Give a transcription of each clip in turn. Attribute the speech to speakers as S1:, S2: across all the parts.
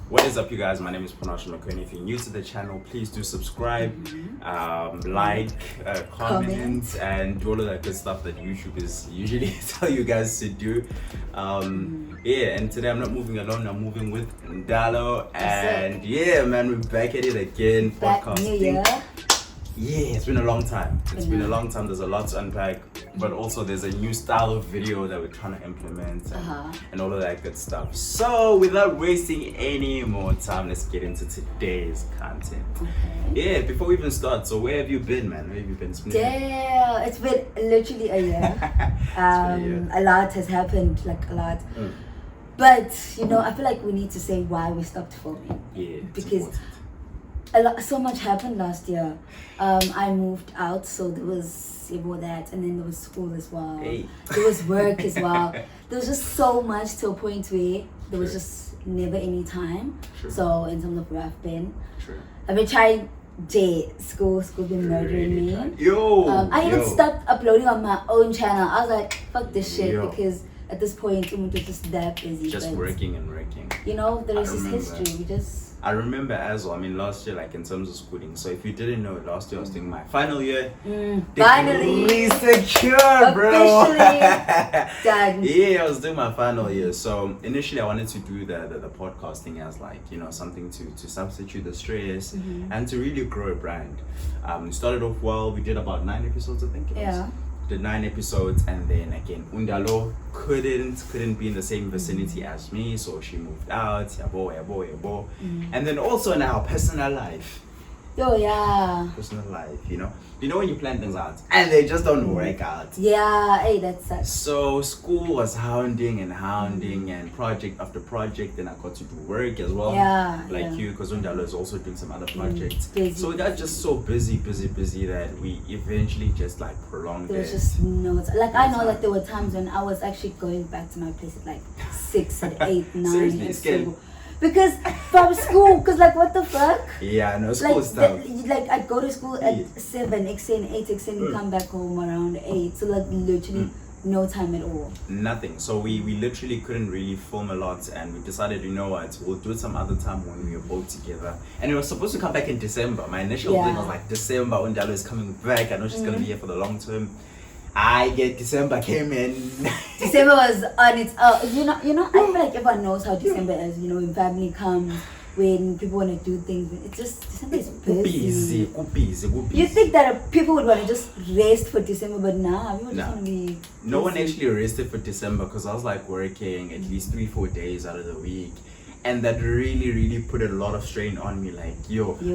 S1: What is up, you guys? My name is Panache McQueen. If you're new to the channel, please do subscribe, like, comment, and do all of that good stuff that YouTube is usually tell you guys to do. Yeah, and today I'm not moving alone. I'm moving with Ndalo, and yeah, man, we're back at it again. Podcasting. Yeah, it's been a long time. It's been a long time. There's a lot to unpack, but also there's a new style of video that we're trying to implement and all of that good stuff. So without wasting any more time, let's get into today's content. Yeah, before we even start, so where have you been, man? Where have you been?
S2: Damn, it's been literally a year. A lot has happened, like a lot. But you know, I feel like we need to say why we stopped filming.
S1: Yeah,
S2: because so much happened last year. I moved out, so there was that, and then there was school as well. There was work as well. There was just so much to a point where there was just never any time. So in terms of where I've been, I've been trying. School's been murdering me. I even stopped uploading on my own channel. I was like, fuck this shit, because at this point, I'm just that busy.
S1: Just working and working.
S2: You know, the rest is history.
S1: I remember as well. I mean, last year, like in terms of schooling. So if you didn't know, last year I was doing my final year.
S2: Finally
S1: secure, bro.
S2: Officially done.
S1: Yeah, I was doing my final year. So initially, I wanted to do the podcasting as like, you know, something to substitute the stress and to really grow a brand. We started off well. We did about 9 episodes, I think. Did 9 episodes, and then again Undalo couldn't be in the same vicinity as me, so she moved out. Yabo. And then also in our personal life. Personal life, you know when you plan things out and they just don't work out.
S2: Hey, that's sucks. So
S1: school was hounding and project after project, and I got to do work as well. You, because Undalo is also doing some other projects. So we got just so busy that we eventually just like prolonged it.
S2: There was just no time. Like I know that there were times when I was actually going back to my place at like 6 and 8, 9.
S1: Seriously,
S2: because from school, because like what the fuck?
S1: Yeah, no, school is tough.
S2: Like I'd go to school at 7, extend 8, and come back home around 8. So like literally no time at all.
S1: Nothing. So we literally couldn't really film a lot, and we decided, you know what, we'll do it some other time when we were both together. And it was supposed to come back in December. My initial thing was like December, Undalo is coming back. I know she's gonna be here for the long term. December came in.
S2: December was on its own. You know, I feel like everyone knows how December is. You know, when family comes, when people want to do things, it's just December is busy. You think that people would want to just rest for December, but nah, people just want to be busy.
S1: No one actually rested for December, because I was like working at least 3-4 days out of the week. And that really put a lot of strain on me. Like,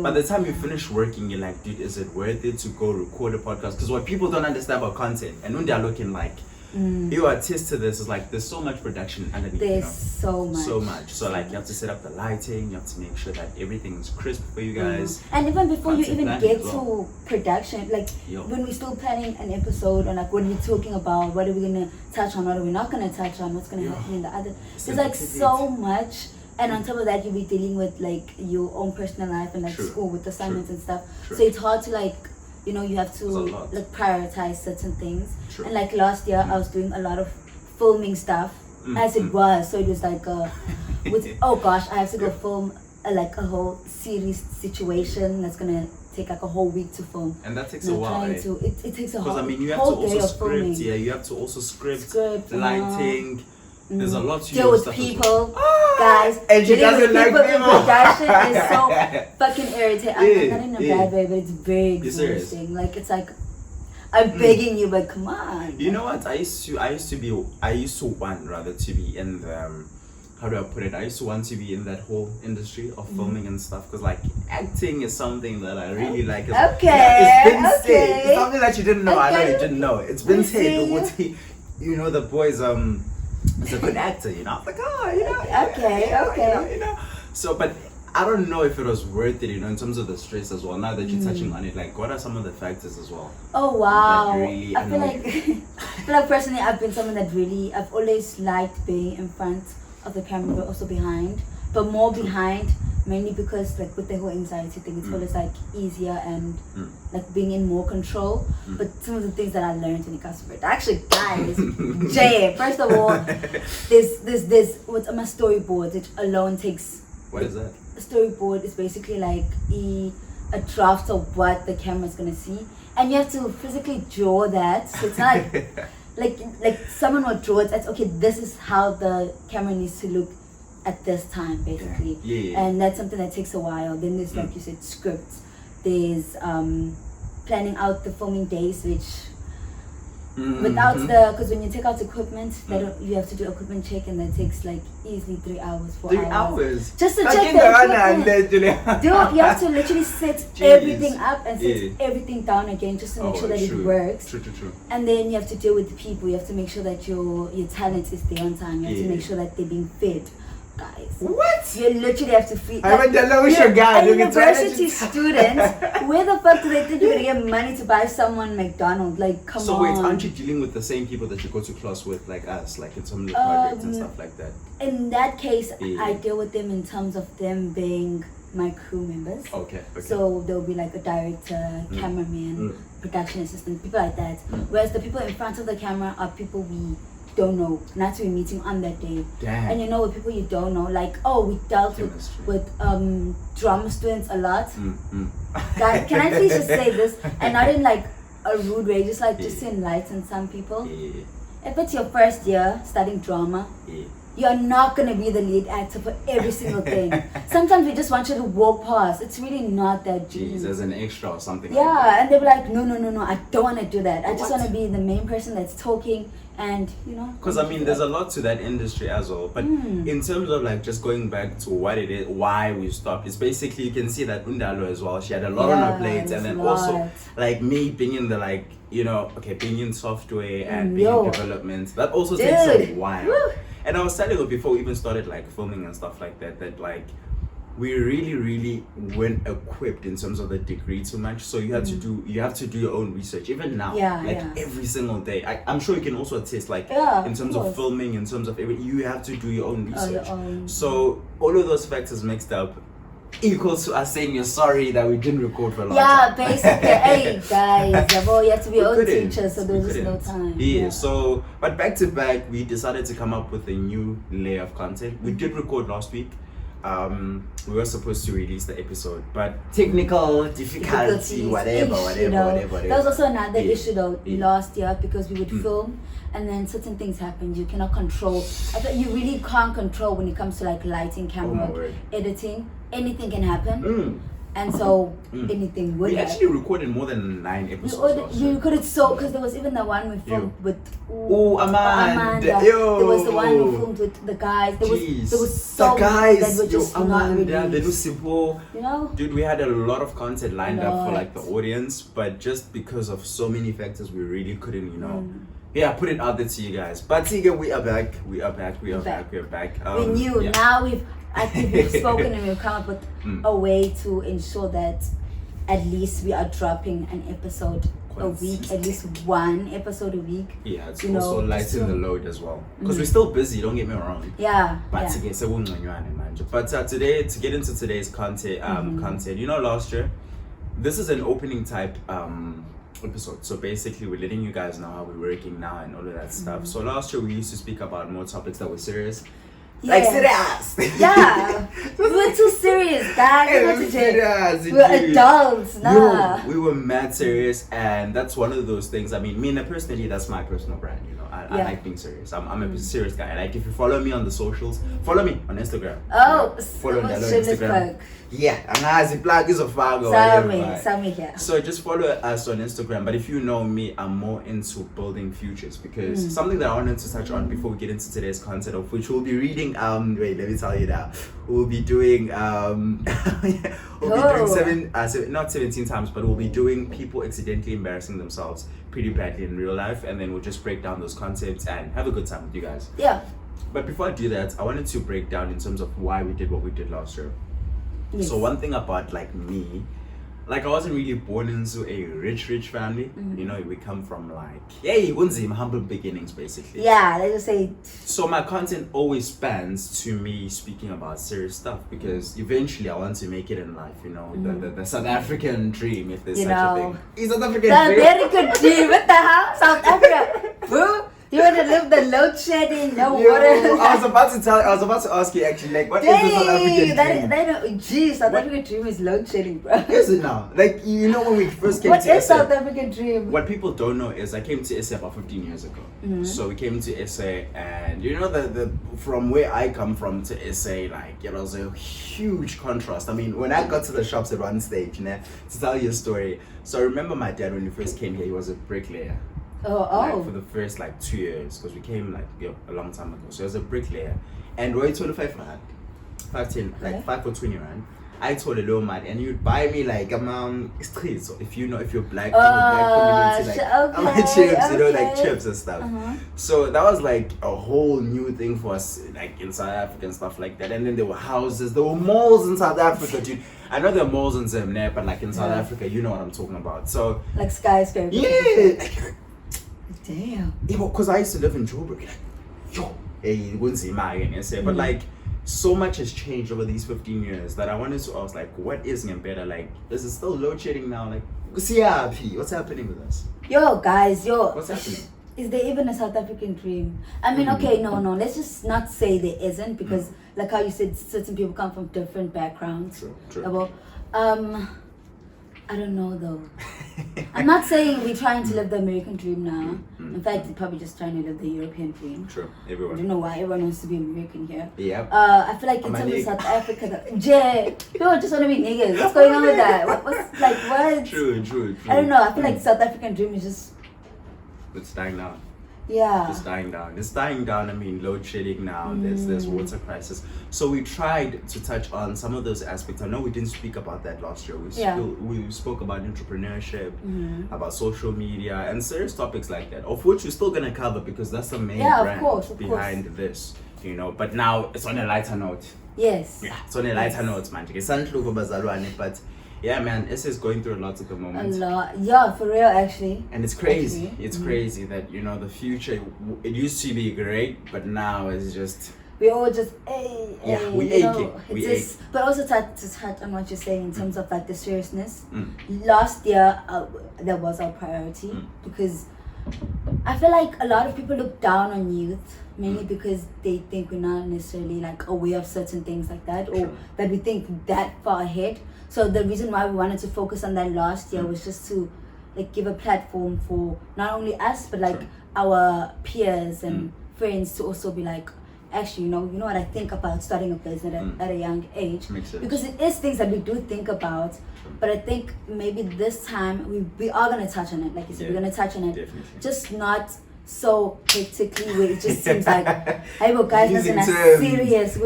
S1: by the time you finish working, you're like, dude, is it worth it to go record a podcast? Because what people don't understand about content, and when they're looking like, you attest to this, is like, there's so much production underneath.
S2: There's so much.
S1: So like, you have to set up the lighting, you have to make sure that everything is crisp for you guys.
S2: And even before you even get to production, like when we're still planning an episode, or like when we're talking about what are we gonna touch on, what are we not gonna touch on, what's gonna happen in the other, there's like so much. And on top of that, you'll be dealing with like your own personal life and like school with assignments and stuff. So it's hard to like, you know, you have to like prioritize certain things. And like last year, I was doing a lot of filming stuff as it was. So it was like, I have to go film like a whole series situation that's gonna take like a whole week to film.
S1: And that takes a while.
S2: It takes a whole,
S1: because I mean, you have to also script. Yeah, you have to also script lighting. There's a lot to
S2: deal with people, guys.
S1: And she doesn't like people.
S2: Production is so fucking irritating. Not in a bad way, but it's very exhausting. Like it's like, I'm begging you, but come on.
S1: You know what? I used to want rather to be in the how do I put it? I used to want to be in that whole industry of filming and stuff, because like acting is something that I really like. It's been said. It's something that you didn't know. I know you didn't know. It's been said. You know, the boys is a good actor, you know. I was like, you know. So, but I don't know if it was worth it, you know, in terms of the stress as well. Now that you're touching on it, like, what are some of the factors as well?
S2: Oh wow!
S1: Really
S2: I feel like personally, I've been someone that I've always liked being in front of the camera, but also behind, but more behind. Mainly because like with the whole anxiety thing, it's always like easier and like being in more control. But some of the things that I learned when it comes to production, guys, Jay, first of all, there's what's on my storyboard, which alone takes
S1: What is that?
S2: A storyboard is basically like a draft of what the camera's gonna see, and you have to physically draw that. So it's not like someone would draw it. It's okay. This is how the camera needs to look at this time, basically.
S1: Yeah.
S2: And that's something that takes a while. Then there's like you said, scripts. There's planning out the filming days, which without because when you take out equipment, you have to do equipment check, and that takes like easily 3 hours, 4
S1: hours
S2: just to check the equipment. You have to literally set everything up and set everything down again, just to make sure that it works.
S1: True.
S2: And then you have to deal with the people. You have to make sure that your talent is there on time. You have to make sure that they're being fed. Guys,
S1: what?
S2: You literally have to feed.
S1: I went to with your guy.
S2: A university student. Where the fuck do they think you're gonna get money to buy someone McDonald's? Like, come on.
S1: So wait, aren't you dealing with the same people that you go to class with, like us, like in some of the projects and stuff like that?
S2: In that case, I deal with them in terms of them being my crew members.
S1: Okay.
S2: So there'll be like a director, cameraman, production assistant, people like that. Whereas the people in front of the camera are people we don't know, not to be meeting on that day.
S1: Damn.
S2: And you know, with people you don't know, like, we dealt with drama students a lot. God, can I please just say this, and not in like a rude way, just like just to enlighten some people. If it's your first year studying drama, you're not gonna be the lead actor for every single thing. Sometimes we just want you to walk past. It's really not that deep.
S1: Jeez, as an extra or something.
S2: Yeah,
S1: like that.
S2: and they'll be like, no, I don't want to do that. I just want to be the main person that's talking, and you know.
S1: Because I mean, there's a lot to that industry as well. But in terms of like just going back to what it is, why we stopped, it's basically you can see that Undalo as well. She had a lot on her plate, and then also like me being in the like being in software and being in development. That also takes a while. Woo. And I was telling you before we even started like filming and stuff like that, that like we really weren't equipped in terms of the degree too much. So you have to do your own research. Even now, every single day. I'm sure you can also attest, like in terms of filming, in terms of everything, you have to do your own research. So all of those factors mixed up equals to us saying you're sorry that we didn't record for a long time.
S2: Yeah, basically. Hey guys, you have to be your own teacher, so there was just no time.
S1: Yeah, so but back to back, we decided to come up with a new layer of content. We did record last week. We were supposed to release the episode, but technical difficulty, whatever.
S2: That was also another issue though last year, because we would film and then certain things happened. You cannot control. I thought you really can't control when it comes to like lighting, camera, editing. Anything can happen. And so anything would happen.
S1: We actually recorded more than 9 episodes.
S2: We recorded because there was even the one we filmed with
S1: Amanda.
S2: There was the one we filmed with the guys. There was so many that were just not released.
S1: They do simple.
S2: You know?
S1: Dude, we had a lot of content lined up for like the audience, but just because of so many factors, we really couldn't, put it out there to you guys. But Tiga, we are back. We are back. We knew.
S2: Now we've spoken and we've come up with a way to ensure that at least we are dropping an episode a week, at least one episode a week.
S1: Yeah, it's also lighten the load as well. Because we're still busy, don't get me wrong.
S2: Yeah.
S1: But today, to get into today's content, last year, this is an opening type episode. So basically we're letting you guys know how we're working now and all of that stuff. So last year we used to speak about more topics that were serious. Like serious.
S2: Yeah. We were too serious, guys. We were adults.
S1: We were mad serious, and that's one of those things. I mean, me personally, that's my personal brand, I like being serious. I'm a serious guy. Like, if you follow me on the socials, follow me on Instagram. Follow me on Instagram. Yeah, and as the plug is a fag or So just follow us on Instagram. But if you know me, I'm more into building futures, because something that I wanted to touch on before we get into today's content, of which we'll be reading. Wait, let me tell you now. We'll be doing not 17 times, but we'll be doing people accidentally embarrassing themselves pretty badly in real life, and then we'll just break down those concepts and have a good time with you guys.
S2: Yeah.
S1: But before I do that, I wanted to break down in terms of why we did what we did last year. Yes. So one thing about like me, like I wasn't really born into a rich family. We come from like humble beginnings basically.
S2: Yeah, let's just say.
S1: So my content always spans to me speaking about serious stuff, because eventually I want to make it in life. The South African dream, if there's such a thing. South African
S2: dream. The American dream. What the hell? South Africa, bro. You want to live the load shedding, no
S1: Yo,
S2: water.
S1: I was about to ask you actually, like, what is the South African dream?
S2: Geez, South African dream is load shedding, bro.
S1: Is it now? Like, you know, when we first came
S2: What
S1: to
S2: is
S1: SA,
S2: South African dream?
S1: what people don't know is I came to SA about 15 years ago. So we came to SA, and you know the from where I come from to SA, like, it was a huge contrast. I mean, when I got to the shops at one stage, you know, to tell you a story. So I remember my dad when he first came here, he was a bricklayer. Like for the first like 2 years, because we came like a long time ago. So he was a bricklayer, and Roy 25 rand, 510, like 5 for 20 rand. I told a little man, and you'd buy me like streets. So if you're black, black community, like chips, you know, like chips and stuff. So that was like a whole new thing for us, like in South Africa and stuff like that. And then there were houses, there were malls in South Africa, dude. I know there are malls in Zimne, but like in South Africa, you know what I'm talking about. So
S2: like skyscrapers.
S1: Yeah.
S2: Damn.
S1: Because I used to live in Joburg. But like, so much has changed over these 15 years that I wanted to ask, like, what is better? Like, is it still load shedding now? Like, what's happening with us?
S2: Guys,
S1: what's happening?
S2: Is there even a South African dream? I mean, okay, no, let's just not say there isn't, because like how you said, certain people come from different backgrounds.
S1: True.
S2: Well, I don't know though. I'm not saying we're trying to live the American dream now. In fact, we're probably just trying to live the European dream.
S1: True, everyone.
S2: I don't know why everyone wants to be American here.
S1: Yeah.
S2: I feel like in terms of South Africa, people just want to be niggas. What's going on with that? What?
S1: True.
S2: I don't know. I feel like the South African dream is just...
S1: It's dying down.
S2: Yeah.
S1: It's dying down. I mean, load shedding now. There's water crisis. So we tried to touch on some of those aspects. I know we didn't speak about that last year. We spoke about entrepreneurship, about social media, and serious topics like that, of which we're still gonna cover because that's the main brand behind this. You know, but now it's on a lighter note.
S2: Yes.
S1: Yeah, it's on a lighter note, man. But yeah, man, S is going through a lot at the moment.
S2: A lot. Yeah, for real, actually.
S1: And it's crazy. It's crazy that, you know, the future, it used to be great, but now it's just...
S2: We all just,
S1: we ache.
S2: But also to touch on what you're saying in terms of like the seriousness. Last year, that was our priority because I feel like a lot of people look down on youth, mainly because they think we're not necessarily like aware of certain things like that, or that we think that far ahead. So the reason why we wanted to focus on that last year was just to like give a platform for not only us but like our peers and friends to also be like, actually, you know what I think about starting a business at a young age. Because it is things that we do think about, but I think maybe this time we are gonna touch on it. Like you said, we're gonna touch on it. Definitely. Just not so hectically where it just seems like, hey, well, guys, that's not serious.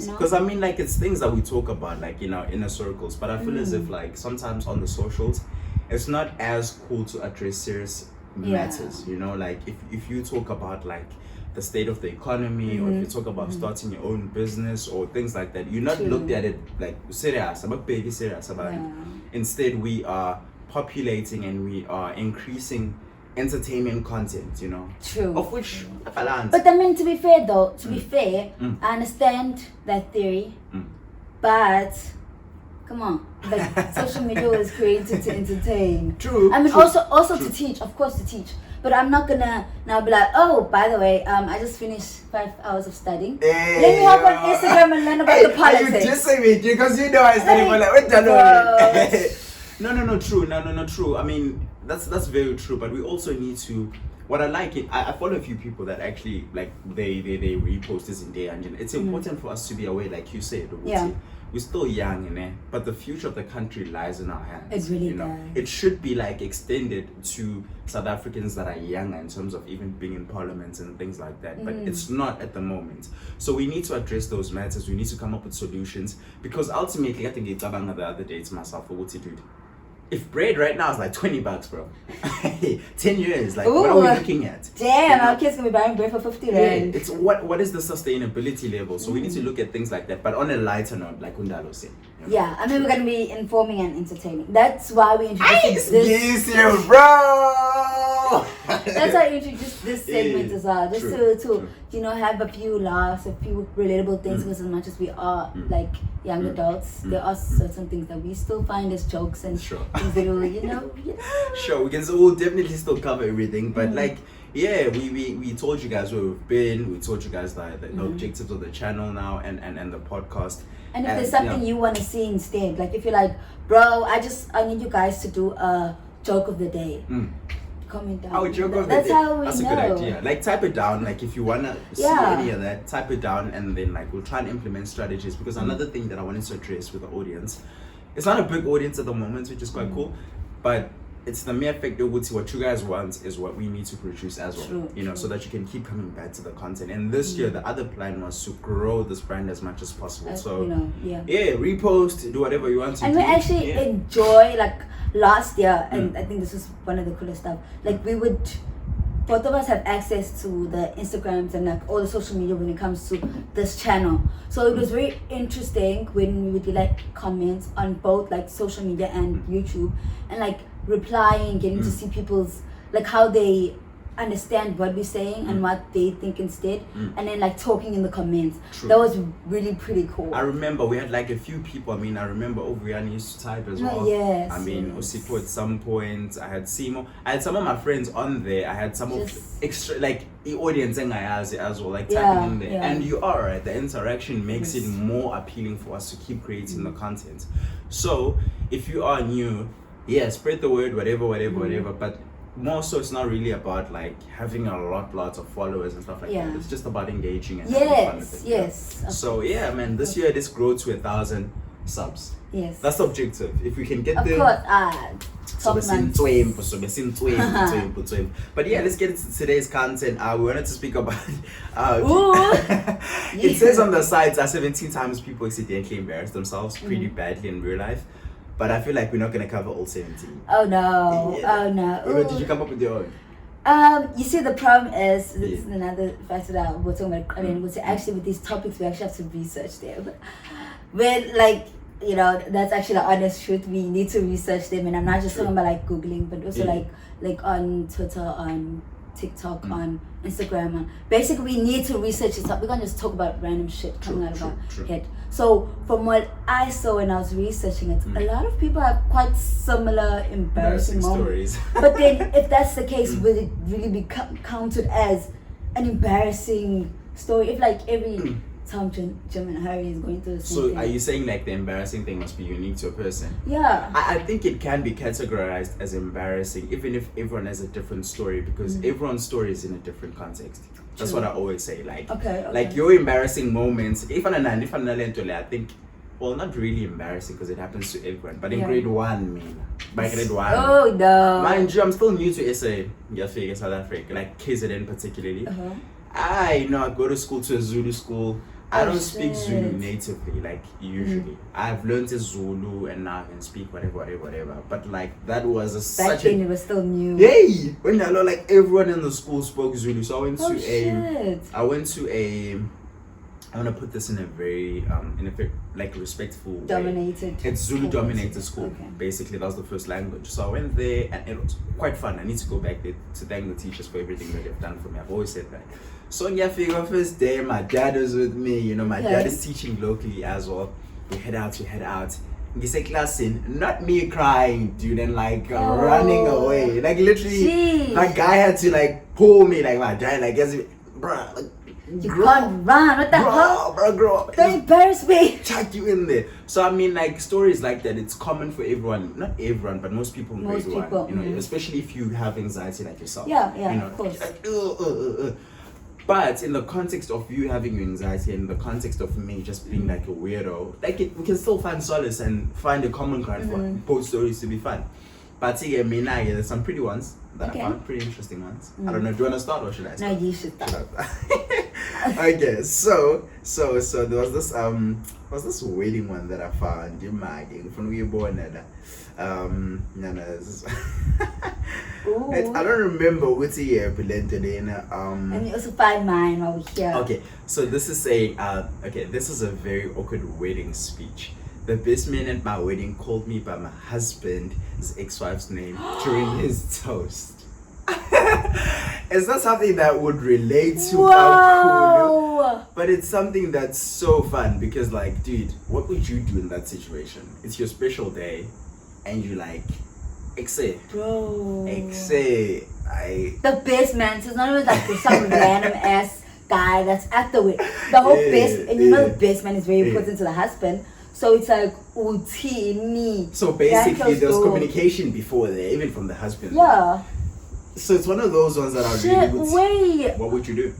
S1: Because I mean, like, it's things that we talk about, like, you know, inner circles. But I feel as if, like, sometimes on the socials, it's not as cool to address serious matters. You know, like if you talk about like the state of the economy, or if you talk about starting your own business or things like that, you're not looked at it like serious. I'm a baby serious about it. Instead, we are populating and we are increasing entertainment content, you know. True. Of which
S2: but I mean, to be fair though, I understand that theory, but come on, like social media was created to entertain.
S1: True.
S2: I mean, also to teach, of course, to teach. But I'm not gonna now be like, oh, by the way, I just finished 5 hours of studying. Let me hop on Instagram and learn about the politics.
S1: Are you just saying it because you know I study for like what? No, true. I mean, that's very true. But we also need to. What I like it, I follow a few people that actually like they repost this in their engine. It's important for us to be aware, like you said. We're still young, but the future of the country lies in our hands.
S2: It really
S1: does. It should be like extended to South Africans that are younger in terms of even being in parliaments and things like that. But it's not at the moment. So we need to address those matters. We need to come up with solutions because ultimately, I think it's the other day to myself, what's it do? If bread right now is like $20, bro, 10 years, like what are we looking at?
S2: Damn, our kids gonna be buying bread for 50 rand.
S1: It's what is the sustainability level? So we need to look at things like that, but on a lighter note, like Undalo said.
S2: You know? Yeah, I mean, we're gonna be informing and entertaining. That's why we introduced this.
S1: Yes, you, bro.
S2: That's why I introduced this segment as well, just to you know, have a few laughs, a few relatable things, because as much as we are like young adults, there are certain things that we still find as jokes and things that will, you know.
S1: Sure, we'll definitely still cover everything, but like, yeah, we told you guys where we've been, we told you guys the objectives of the channel now and the podcast.
S2: And if there's something you want to see instead, like if you're like, bro, I need you guys to do a joke of the day. Comment down.
S1: Oh, joke of the
S2: That's
S1: day.
S2: how we
S1: That's
S2: know.
S1: a good idea. Like type it down. Like if you wanna see any of that, type it down, and then like we'll try and implement strategies. Because another thing that I wanted to address with the audience, it's not a big audience at the moment, which is quite cool, but it's the mere fact that what you guys want is what we need to produce as well. You know, so that you can keep coming back to the content. And this year, the other plan was to grow this brand as much as possible. So,
S2: you know,
S1: repost, do whatever you want to
S2: and
S1: do.
S2: we actually enjoy, like last year, and I think this was one of the coolest stuff. Like both of us have access to the Instagrams and like all the social media when it comes to this channel. So it was very interesting when we would get like comments on both like social media and YouTube, and like replying, getting to see people's like how they understand what we're saying and what they think instead, and then like talking in the comments. That was really pretty cool.
S1: I remember we had like a few people. I mean, I remember Obriani used to type as well.
S2: Yes.
S1: I mean, Osito at some point. I had Simo. I had some of my friends on there. I had some of extra like the audience and I as well, like typing in there. And you are right. The interaction makes it more appealing for us to keep creating the content. So if you are new, spread the word, whatever. But more so, it's not really about like having lots of followers and stuff like that. It's just about engaging and having fun with it. So man, this year let's grow to 1,000 subs. That's the objective. If we can get there,
S2: of course,
S1: but let's get into today's content. We wanted to speak about it says on the sides that 17 times people accidentally embarrass themselves pretty badly in real life. But I feel like we're not going to cover all 17.
S2: Oh no.
S1: Did you come up with your own?
S2: You see, the problem is, this is another factor that we're talking about. I mean, actually with these topics, we actually have to research them. When like, you know, that's actually the honest truth. We need to research them, and I'm not just talking about like Googling, but also like on Twitter, on TikTok, on Instagram. Basically, we need to research it. We can't just talk about random shit coming out of our head. So from what I saw when I was researching it, a lot of people have quite similar embarrassing moments. But then if that's the case, will it really be counted as an embarrassing story? If like every Tom, Jim and Harry is going through the same thing.
S1: Are you saying like the embarrassing thing must be unique to a person?
S2: Yeah.
S1: I think it can be categorized as embarrassing even if everyone has a different story, because everyone's story is in a different context. That's what I always say. Like, like your embarrassing moments, if I'm I think, well, not really embarrassing because it happens to everyone, but in grade 1, by grade 1.
S2: Oh no.
S1: Mind you, I'm still new to SA, South Africa, like KZN particularly. I go to school, to a Zulu school. I don't speak Zulu natively, like usually. I've learned Zulu and now I can speak whatever. But like that was
S2: back then it was still new.
S1: Yay! When I know like everyone in the school spoke Zulu, so I went to a. I want to put this in a very like respectful
S2: dominated
S1: way. It's Zulu dominated school. Basically, that was the first language. So I went there and it was quite fun. I need to go back there to thank the teachers for everything that they've done for me. I've always said that. So on first day, my dad was with me. You know, my dad is teaching locally as well. We head out. You say class in, not me crying, dude, and like running away. Like literally, my guy had to like pull me, like my dad, like bruh, like,
S2: you can't run. What the hell?
S1: Bro.
S2: Don't embarrass me.
S1: Chuck you in there. So I mean, like stories like that, it's common for everyone. Not everyone, but most people in grade 1. You know, especially if you have anxiety like yourself.
S2: Yeah,
S1: you know,
S2: of course.
S1: Like, But in the context of you having your anxiety, and in the context of me just being like a weirdo, like we can still find solace and find a common ground for both stories to be fun. But there's some pretty ones that I found, pretty interesting ones. I don't know, do you want to start or should I start?
S2: No, you should start.
S1: Okay, so there was this wedding one that I found. From we were born at I don't remember which year
S2: and you also find mine while we're here.
S1: Okay, so this is this is a very awkward wedding speech. The best man at my wedding called me by my husband's ex-wife's name during his toast. It's not something that would relate to
S2: Wow.
S1: but it's something that's so fun because, like, dude, what would you do in that situation? It's your special day, and you like,
S2: bro.
S1: The
S2: best man. So it's not even like some random ass guy that's at the wedding. The whole best, and you know the best man is very important to the husband. So it's like utini.
S1: So basically, there's communication before there, even from the husband.
S2: Yeah.
S1: So it's one of those ones that I really would.
S2: Wait.
S1: What would you do?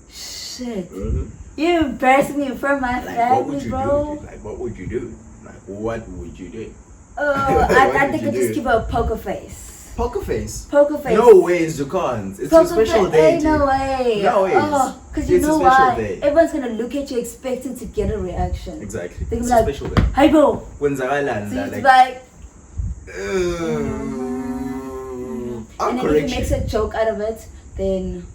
S2: Shit.
S1: Mm-hmm.
S2: You embarrassing me in front of my family, bro.
S1: Like, what would you do? Like, what would you do?
S2: I think I just give her a poker face.
S1: Poker face?
S2: Poker face.
S1: No ways, you can't. It's a special day.
S2: No way.
S1: No ways.
S2: Oh, because you know why?
S1: Day.
S2: Everyone's gonna look at you expecting to get a reaction.
S1: Exactly.
S2: It's
S1: a special day.
S2: Hey, bro.
S1: When Zagaland,
S2: so it's like. And then if he makes a joke out of it, then.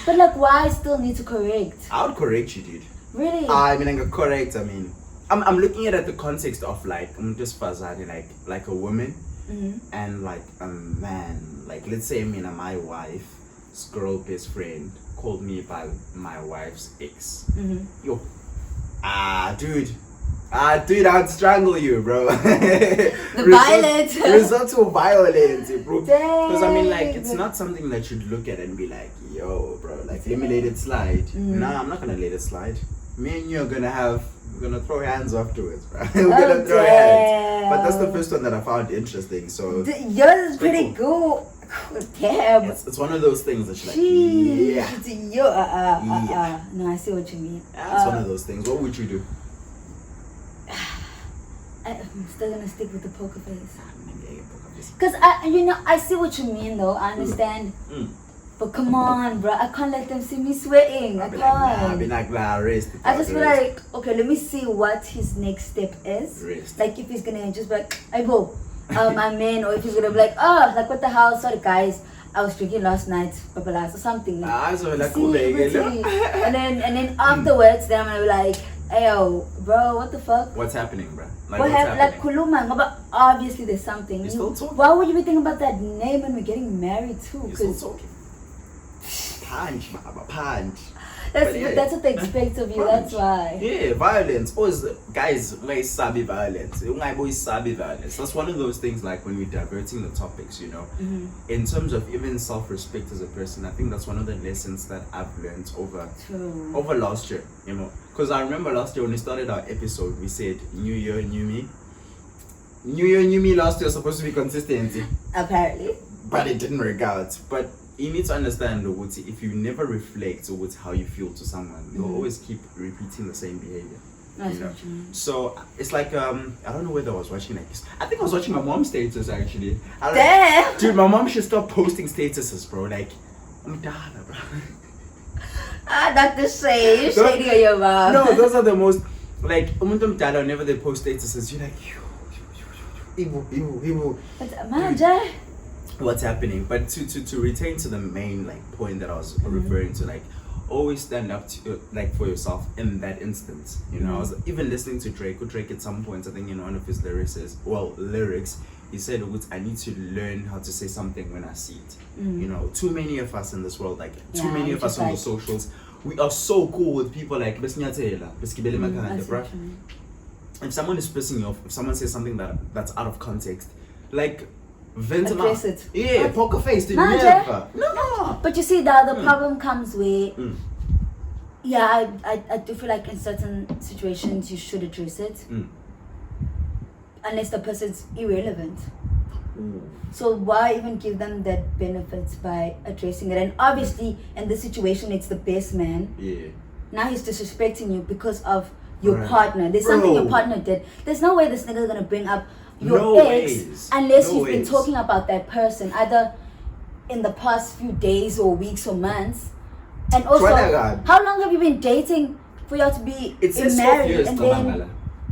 S2: But like, why I still need to correct?
S1: I would correct you, dude.
S2: Really?
S1: I mean, I'm correct. I mean, I'm looking at the context of like, I'm just fazani, like a woman and like a man. Like, let's say, my wife's girl best friend called me by my wife's ex. Yo, dude, I'd strangle you, bro.
S2: The violence.
S1: Resort to violence, bro. Because I mean, like, it's not something that you'd look at and be like, yo, bro, like, let me let it slide. Nah, I'm not gonna let it slide. Me and you are gonna throw hands afterwards, bro. We're gonna throw hands. But that's the first one that I found interesting. So
S2: yours is pretty cool. Damn.
S1: It's one of those things that you're like, yeah.
S2: No, I see what you mean.
S1: It's one of those things. What would you do?
S2: I'm still gonna stick with the poker face. Because I see what you mean though. I understand. But come on, bro. I can't let them see me sweating. I can't.
S1: I'll be like, arrest.
S2: I just feel like, okay, let me see what his next step is.
S1: Rest.
S2: Like if he's gonna just be like, I go, my man, or if he's gonna be like, oh, like what the hell? Sorry guys, I was drinking last night, or something. Like,
S1: so like,
S2: and then afterwards, then I'm gonna be like, hey yo, bro, what the fuck?
S1: What's happening, bro?
S2: Like, what happening? Like kuluma, but obviously there's something.
S1: You're still talking.
S2: Why would you be thinking about that name when we're getting married too?
S1: You're still talking. Punch, punch.
S2: That's what they expect of you. That's why.
S1: Yeah, violence. Always, guys, sabi violence. Violence. That's one of those things. Like when we're diverting the topics, in terms of even self-respect as a person, I think that's one of the lessons that I've learned over last year. Because I remember last year when we started our episode, we said New Year, New Me. New Year, New Me. Last year was supposed to be consistency.
S2: Apparently.
S1: But it didn't work out. But you need to understand, if you never reflect how you feel to someone, you'll always keep repeating the same behavior. So it's like I don't know whether I was watching I think I was watching my mom's status actually.
S2: Damn!
S1: Dude, my mom should stop posting statuses, bro. Like, I'm done, bro.
S2: Not the same. You're shady on your mom.
S1: No, those are the most like whenever they post statuses, you're like, ew.
S2: But
S1: what's happening? But to return to the main point that I was referring to, always stand up to for yourself in that instance. I was even listening to Drake at some point, I think in one of his lyrics, he said, I need to learn how to say something when I see it. Too many of us in this world, too many of us on the socials, we are so cool with people like if someone is pissing you off, if someone says something that's out of context, vent them out.
S2: It.
S1: Yeah, poker face. Never. No.
S2: But you see, the problem comes where, I do feel like in certain situations you should address it, unless the person's irrelevant. So why even give them that benefit by addressing it? And obviously, in this situation, it's the best man.
S1: Yeah.
S2: Now he's disrespecting you because of your partner. There's something your partner did. There's no way this nigga's gonna bring up your ex unless you've been talking about that person either in the past few days or weeks or months. And also, how long have you been dating for y'all to be married? And then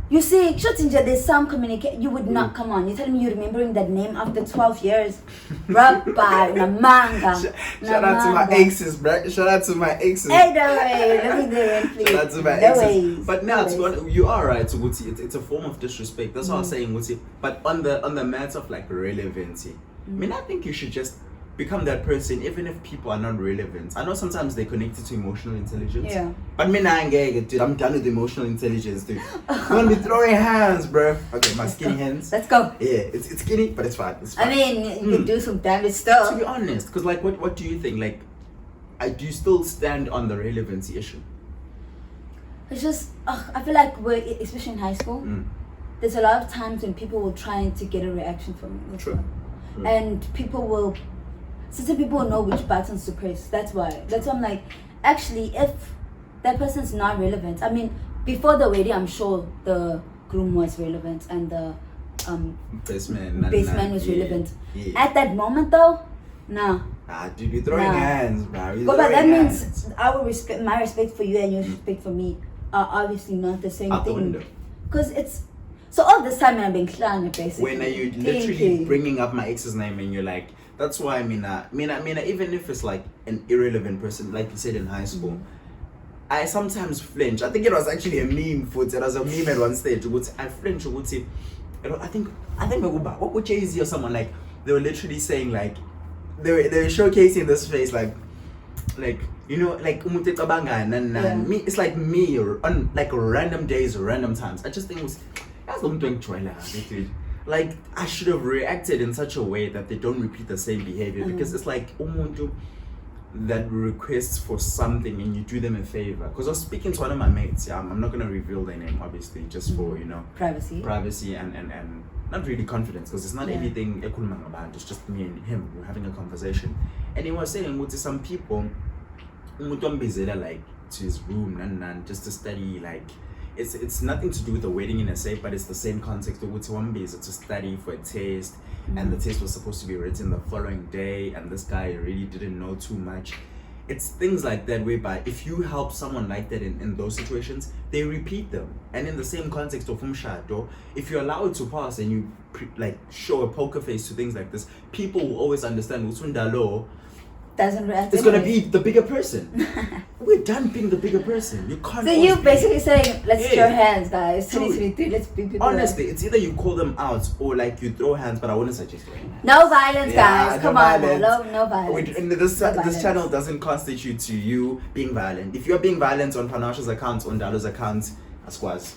S2: you see, there's some communication. You would not come on. You're telling me you're remembering that name after 12 years, Rabbi Namanga.
S1: Shout out to my exes, bro. Shout out to my exes.
S2: Hey, no way. Let me do it, please.
S1: Shout out to my exes. But now, you are right, Wuti. It's a form of disrespect. That's what I was saying, Wuti. But on the matter of relevancy, I mean, I think you should just become that person even if people are not relevant. I know sometimes they're connected to emotional intelligence.
S2: Yeah.
S1: But me nah, dude, I'm done with emotional intelligence, dude. I'm gonna be throwing hands, bro. Okay, my skinny hands.
S2: Let's go.
S1: Yeah, it's skinny, but it's fine. It's fine.
S2: I mean, you can do some damage stuff.
S1: To be honest, because like, what do you think? Like, do you still stand on the relevancy issue?
S2: It's just, I feel like especially in high school, there's a lot of times when people will try to get a reaction from you.
S1: True.
S2: And certain people will know which buttons to press. That's why I'm like, actually, if that person's not relevant, I mean, before the wedding, I'm sure the groom was relevant and the best man was relevant. Yeah. At that moment, though, nah.
S1: Dude, you're throwing hands, bro.
S2: But that means my respect for you and your respect for me are obviously not the same thing. Because it's so all this time I've been clowning basically.
S1: When are you literally bringing up my ex's name and you're like, that's why I mean, even if it's like an irrelevant person, like you said in high school, I sometimes flinch. I think it was actually a meme foot. It was a meme at one stage. I flinch. I think what would Jay-Z or someone like they were literally saying like they were showcasing this face like you know like me. It's like me on like random days, random times. I just think it was that's the doing dude. Like I should have reacted in such a way that they don't repeat the same behavior because it's like umuntu that requests for something and you do them a favor. Because I was speaking to one of my mates, I'm not gonna reveal their name obviously, just for privacy and not really confidence, because it's not anything it's just me and him, we're having a conversation, and he was saying with some people like to his room and just to study, like it's nothing to do with the wedding in a say, but it's the same context of what one is to study for a test, and the test was supposed to be written the following day, and this guy really didn't know too much. It's things like that whereby if you help someone like that in those situations, they repeat them. And in the same context of umshado, if you allow it to pass and you show a poker face to things like this, people will always understand Utsundalo
S2: doesn't react.
S1: It's gonna be the bigger person. We're done being the bigger person. You can't.
S2: So you're basically saying, let's throw hands, guys. 2023, let's be people.
S1: Honestly, it's either you call them out or like you throw hands, but I wouldn't suggest throwing hands.
S2: No violence, guys. Come on, no violence.
S1: This channel doesn't constitute to you being violent. If you're being violent on Panasha's account, on Dalo's account, Asquaz.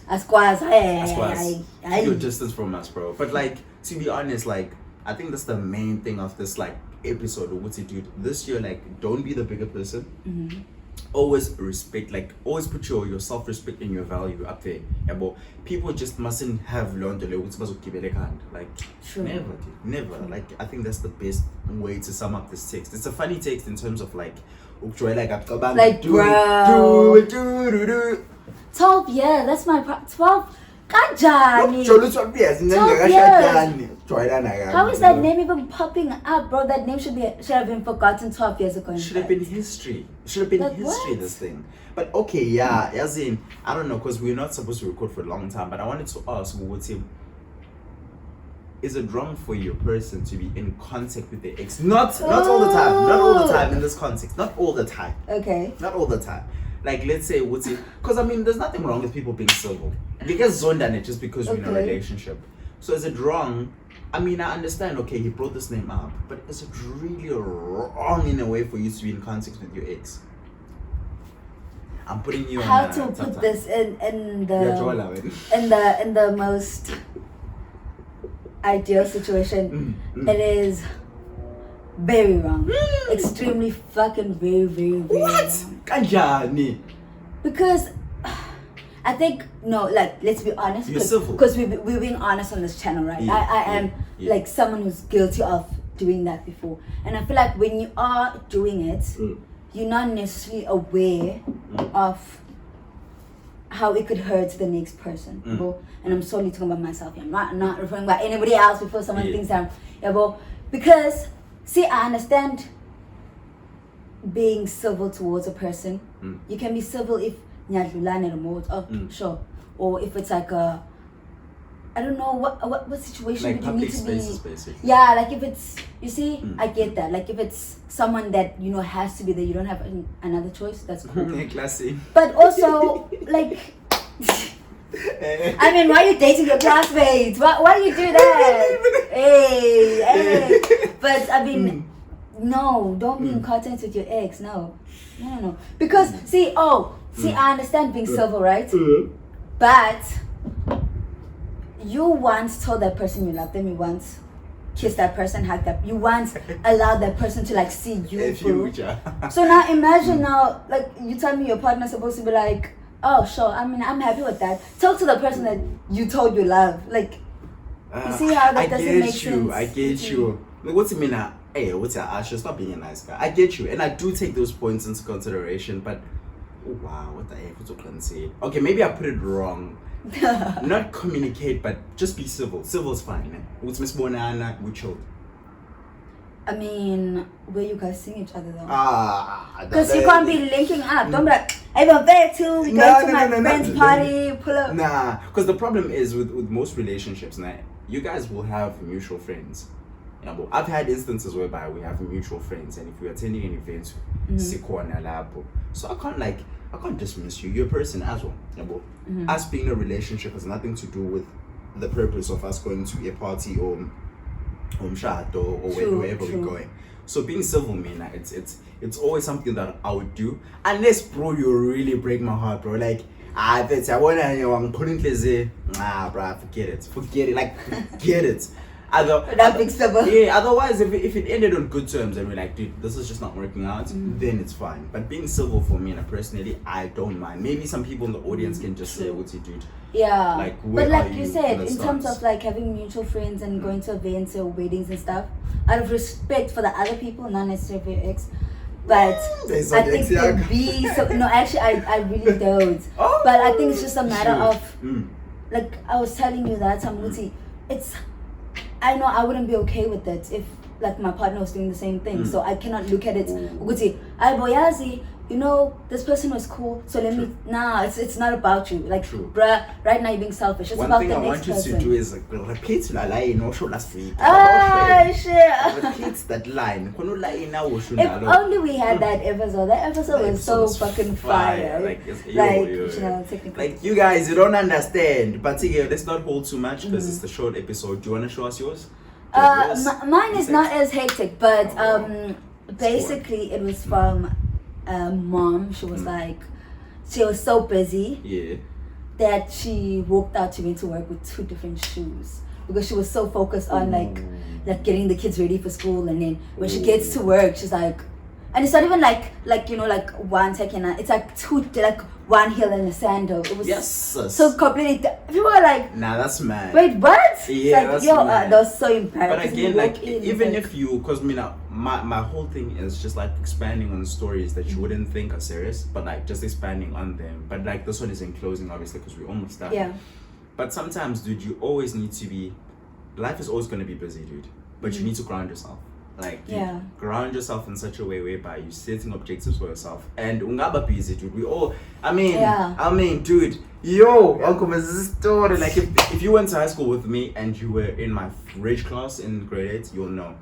S1: Keep your distance from us, bro. But like, to be honest, like, I think that's the main thing of this like episode of what's it, dude. This year, like, don't be the bigger person. Always respect, like, always put your self-respect and your value up there. Yeah, but people just mustn't have learned the like, never. Like, I think that's the best way to sum up this text. It's a funny text in terms of like
S2: bro. 12 years, that's my 12. Kanjani. 12 years. How is that name even popping up, bro? That name should have been forgotten 12 years ago.
S1: Should have been history. Should have been history, this thing. But okay, yeah, as in, I don't know, because we're not supposed to record for a long time, but I wanted to ask, is it wrong for your person to be in contact with their ex? Not all the time. Not all the time in this context. Not all the time.
S2: Okay.
S1: Not all the time. Like, let's say, because I mean, there's nothing wrong with people being civil. You get zoned on it just because you're in a relationship. So is it wrong? I mean, I understand, okay, he brought this name up, but is it really wrong in a way for you to be in contact with your ex? I'm putting you
S2: how
S1: on
S2: to put this in the most ideal situation. It is very wrong. Extremely fucking very wrong.
S1: Kanjani?
S2: Because I think, no, like, let's be honest, because we're being honest on this channel, right? I am like someone who's guilty of doing that before, and I feel like when you are doing it, you're not necessarily aware of how it could hurt the next person. And I'm solely talking about myself. I'm not referring about anybody else before someone thinks I'm because see, I understand being civil towards a person. You can be civil if sure, or if it's like a, I don't know what situation
S1: like
S2: would you need to
S1: spaces,
S2: be.
S1: Basically.
S2: Yeah, like if it's, you see, I get that. Like if it's someone that you know has to be there, you don't have another choice. That's cool.
S1: Classy.
S2: But also like I mean, why are you dating your classmates? Why do you do that? Hey. But I mean, no, don't be in contact with your ex. No. Because see, I understand being civil, right? But you once told that person you love them. You once kissed that person, hugged that. You once allowed that person to like see you. So now imagine like you tell me your partner's supposed to be like, oh sure, I mean I'm happy with that. Talk to the person that you told you love. Like you see how that doesn't make sense.
S1: I get you. Like, what's it mean? Hey, I should stop being a nice guy. I get you, and I do take those points into consideration. But wow, what the heck was I gonna say? Okay, maybe I put it wrong. Not communicate, but just be civil. Civil is fine. What's Miss Bonana? We chilled.
S2: I mean, where you guys seeing each other though?
S1: Because
S2: you can't be linking up. Don't be like, hey, we're there too. We go to my friend's party. Pull up.
S1: Nah, because the problem is with most relationships, now you guys will have mutual friends. Yeah, but I've had instances whereby we have mutual friends, and if we're attending an event, so I can't dismiss you. You're a person as well. Yeah, but us being in a relationship has nothing to do with the purpose of us going to a party or shot or wherever we're going. So being civil, man, it's always something that I would do, unless, bro, you really break my heart, bro. Like that's I wanna I'm putting bro, forget it, like forget it. Otherwise, if it ended on good terms and we're like, dude, this is just not working out, then it's fine. But being civil for me, and personally, I don't mind. Maybe some people in the audience can just say, what's he, dude?
S2: Yeah.
S1: Like,
S2: but like you said, in terms of like having mutual friends and going to events or weddings and stuff, out of respect for the other people, not necessarily for your ex, but I think to be so. No, actually, I really don't. But I think it's just a matter of, like I was telling you that time, I know I wouldn't be okay with it if like my partner was doing the same thing. So I cannot look at it. You know, this person was cool, so let me. Nah, it's not about you. Like, bruh, right now you're being selfish. It's about the next person. One thing I want you to do is
S1: repeat the line. No, show last week.
S2: Shit.
S1: Repeat that line.
S2: If only we had that episode. That episode was so fucking fire. Technically.
S1: Like you guys, you don't understand. But let's not hold too much because it's the short episode. Do you want to show us yours?
S2: Mine is not as hectic, but basically it was from mom. She was like, she was so busy that she walked out. She went to work with 2 different shoes because she was so focused on like getting the kids ready for school. And then when she gets to work, she's like, and it's not even like one taking it's like 2, like one heel and a sandal. It was so completely. People were like,
S1: nah, that's mad.
S2: Wait, what?
S1: Yeah,
S2: like,
S1: that's mad.
S2: That was so embarrassing.
S1: But again, like even if you, because my whole thing is just like expanding on stories that you wouldn't think are serious, but like just expanding on them. But like this one is in closing, obviously, because we almost done.
S2: Yeah.
S1: But sometimes, dude, you always need to be. Life is always going to be busy, dude. But you need to ground yourself. Like, dude, ground yourself in such a way whereby you're setting objectives for yourself. And ungaba busy, dude. We all, I mean, dude, Uncle, this is a story. Like, if you went to high school with me and you were in my rich class in grade 8, you'll know.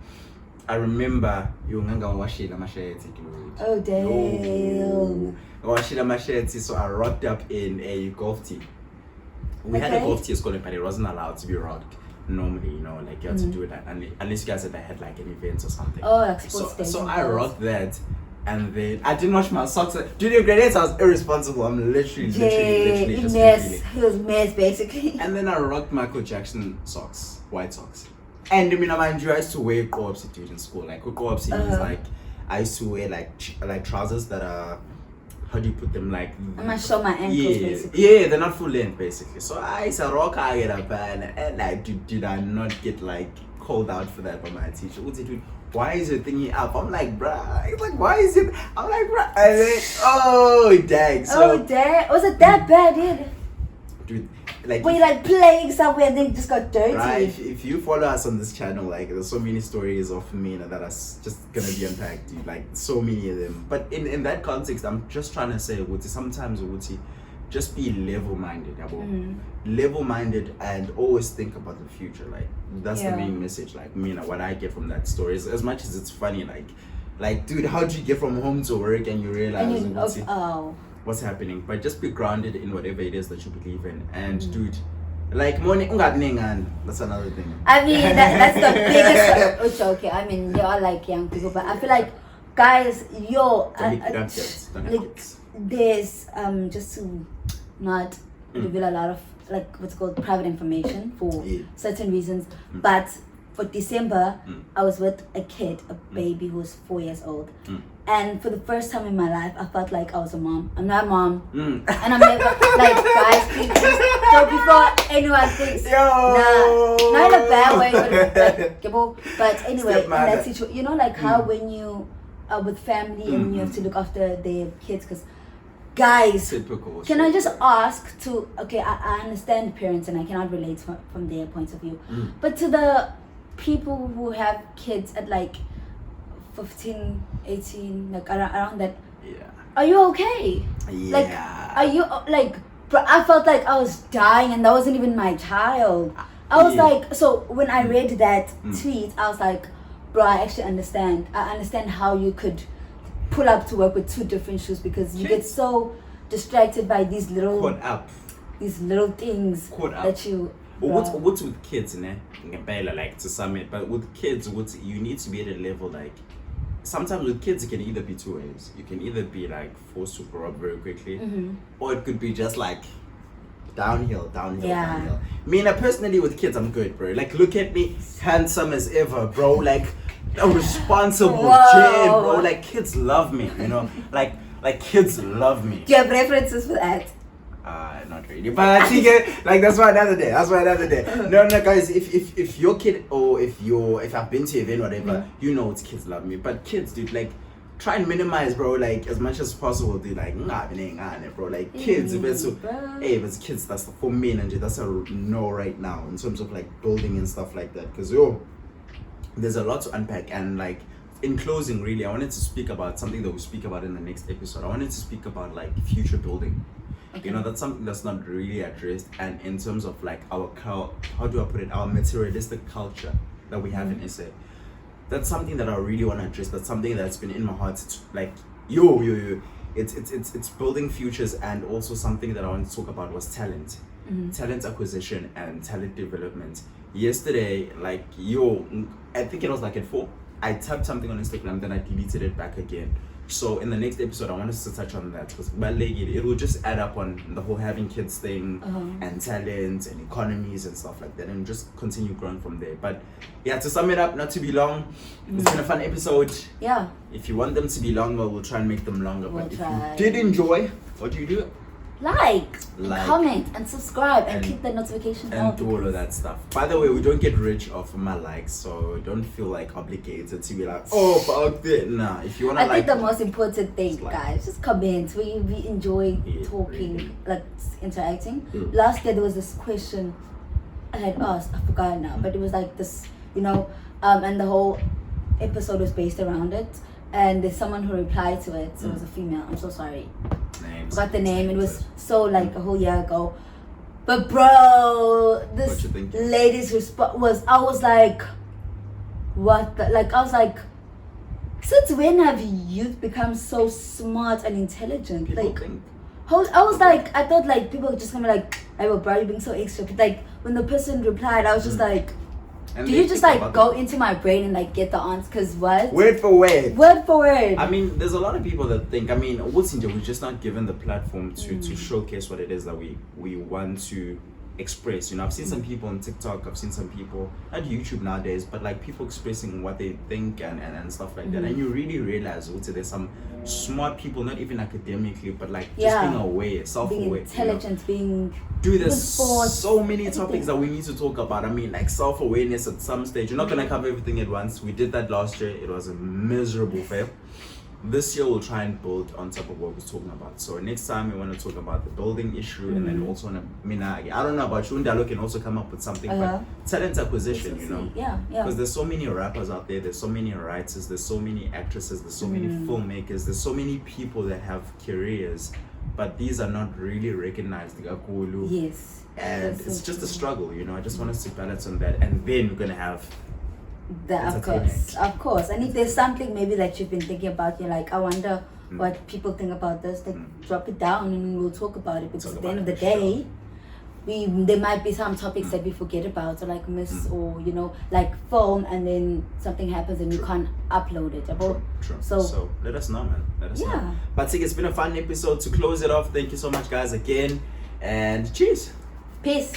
S1: I remember washila masheti, dude.
S2: Oh, damn.
S1: Washila masheti, so I rocked up in a golf team. We had a golf team school, but it wasn't allowed to be rocked. Normally, you know, like you had to do it unless you guys had like an event or something.
S2: Oh, like sports days.
S1: So I rocked that, and then I didn't wash my socks. Dude, in grade 8, I was irresponsible. I'm literally just
S2: mess. He was mess basically.
S1: And then I rocked Michael Jackson socks, white socks. And I mean, mind you, I used to wear co-ops, dude, in school. Like co-ops means like I used to wear like trousers that are. How do you put them? Like
S2: I'm gonna show my ankles basically.
S1: Yeah, they're not full length basically. So I used to rock and like did I not get like called out for that by my teacher? Why is your thingy up? I'm like, bruh. It's like, why is it? I'm like, bruh. And then, oh dang. So,
S2: was it that bad,
S1: dude? Like,
S2: were you like playing somewhere and then it just got dirty?
S1: Right. If you follow us on this channel, like there's so many stories of me that are just gonna be unpacked, dude. Like so many of them. But in that context, I'm just trying to say, sometimes just be level-minded, level-minded, and always think about the future. Like that's the main message. Like what I get from that story is, as much as it's funny, like dude, how do you get from home to work and you realize? what's happening, but just be grounded in whatever it is that you believe in. And dude, like money, that's another thing.
S2: I mean, that's the biggest. It's okay. I mean, you're like young people, but I feel like, guys, there's just to not reveal a lot of like what's called private information for certain reasons, but for December, I was with a kid, a baby who was 4 years old. And for the first time in my life, I felt like I was a mom. I'm not a mom. And I'm never, like, guys, please, so before anyone thinks, nah, not in a bad way, but anyway, in that situation, you know, like how when you are with family and you have to look after their kids, because guys, can I just ask to, okay, I understand parents and I cannot relate from their points of view, but to the people who have kids at like 15, 18, like around that, are you okay? Like, are you like, bro, I felt like I was dying and that wasn't even my child. I was like, so when I read that tweet, I was like, bro, I actually understand. I understand how you could pull up to work with two different shoes, because you get so distracted by these little things that you.
S1: What's with kids, ne? Like to sum it, but with kids, you need to be at a level like. Sometimes with kids, it can either be two ways. You can either be like forced to grow up very quickly, or it could be just like downhill. Me, personally, with kids, I'm good, bro. Like, look at me, handsome as ever, bro. Like, a responsible kid, bro. Like, kids love me, you know. Like kids love me.
S2: Do you have references for that?
S1: Not really, but I think like that's why another day. No, guys, if your kid or if I've been to an event or whatever, you know it's kids love me. But kids, dude, like try and minimize, bro, like as much as possible, dude. Like bro, like kids, if it's kids, that's for me, and that's a no right now in terms of like building and stuff like that. Because there's a lot to unpack. And like in closing, really, I wanted to speak about something that we'll speak about in the next episode. I wanted to speak about like future building. Okay. You know, that's something that's not really addressed, and in terms of like our how do I put it, our materialistic culture that we have in SA, that's something that I really want to address. That's something that's been in my heart. It's like it's building futures, and also something that I want to talk about was talent acquisition and talent development. Yesterday, like I think it was like at 4, I tapped something on Instagram, then I deleted it back again. So in the next episode, I want us to touch on that, because it will just add up on the whole having kids thing and talent and economies and stuff like that, and just continue growing from there. But yeah, to sum it up, not to be long, it's been a fun episode. Yeah. If you want them to be longer, we'll try and make them longer. But if you did enjoy, what do you do?
S2: Like, comment, and subscribe, and keep the notifications on.
S1: And do all of that stuff. By the way, we don't get rich off of my likes, so don't feel like obligated to be like, oh, fuck it. Nah, if you want to
S2: I think the most important thing, guys, just comment. We enjoy talking, like interacting. Last year, there was this question I had asked, I forgot now, but it was like this, you know, and the whole episode was based around it. And there's someone who replied to it, so it was a female. I'm so sorry. Forgot the name. It was so like a whole year ago. But bro, this lady's response was, I was like, what the, like I was like, since when have youth become so smart and intelligent?
S1: People
S2: like
S1: think.
S2: I was like, I thought like people were just gonna be like, hey, well, bro, you're being so extra. But like when the person replied, I was just like, and do you just like go into my brain and like get the answer? Cause what?
S1: Word for word.
S2: Word for word.
S1: I mean, there's a lot of people that think, I mean, we're just not given the platform to showcase what it is that we want to express. You know, I've seen some people on TikTok, I've seen some people, not YouTube nowadays, but like people expressing what they think and stuff like that. And you really realize there's some smart people, not even academically, but like just being aware, self-aware.
S2: Being intelligent, being...
S1: Dude, there's so many topics that we need to talk about. I mean, like self-awareness at some stage. You're not going to cover everything at once. We did that last year. It was a miserable fail. This year, we'll try and build on top of what we're talking about. So next time, we want to talk about the building issue, and then also, I don't know about you, Ndalo can also come up with something, but talent acquisition, you know?
S2: Yeah.
S1: Because there's so many rappers out there, there's so many writers, there's so many actresses, there's so many filmmakers, there's so many people that have careers, but these are not really recognized.
S2: Yes.
S1: And it's just a struggle, you know? I just want us to balance on that, and then we're going to have
S2: of course. And if there's something maybe that you've been thinking about, you're like, I wonder what people think about this. Like drop it down and we'll talk about it, because at the end of the
S1: sure.
S2: day, there might be some topics that we forget about, or like miss, or you know, like film, and then something happens and you can't upload it.
S1: True.
S2: So
S1: let us know, man. Let us know.
S2: Yeah.
S1: But see, it's been a fun episode. To close it off, thank you so much, guys, again, and cheers.
S2: Peace.